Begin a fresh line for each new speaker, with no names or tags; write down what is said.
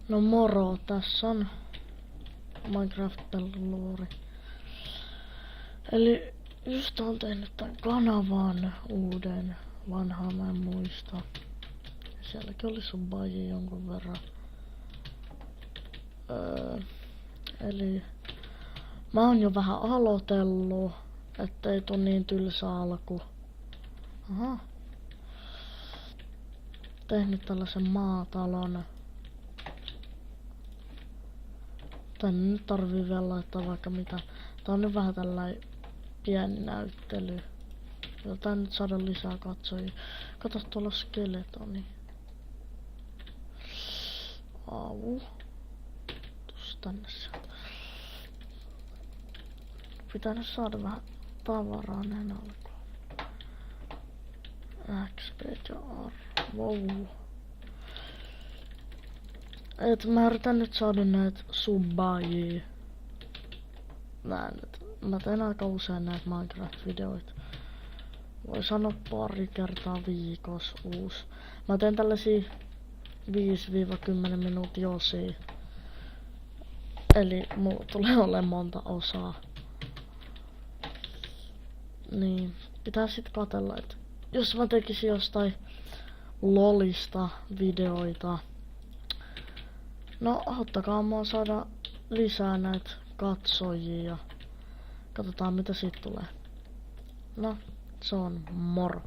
No moro, tässä on Minecraft-peluuri. Eli just on tehnyt tän kanavan uuden, vanhaa mä en muista. Sielläkin oli subbaajia jonkun verran. Eli mä oon jo vähän aloitellut, ettei tuu niin tylsä alku. Aha. Tehnyt tällaisen maatalon. Tänne nyt tarvii vielä laittaa vaikka mitä. Tää on nyt vähän tällainen pieni näyttely. Jotain nyt saada lisää katsojia. Kato tuolla skeletoni. Au. Tuossa tänne sieltä. Pitää nyt saada vähän tavaraa näin alkuun. XP ja arvo. Et mä yritän nyt saada näitä subbaajia. Mä teen aika usein näitä Minecraft-videoita. Voi sanoa pari kertaa viikossa uusi. Mä teen tällaisia 5-10 minuutin osia. Eli mulla tulee olemaan monta osaa. Niin, pitää sit katsella, että jos mä tekisin jostain lolista videoita. No, auttakaa mua saada lisää näitä katsojia. Katsotaan mitä siitä tulee. No, se on moro.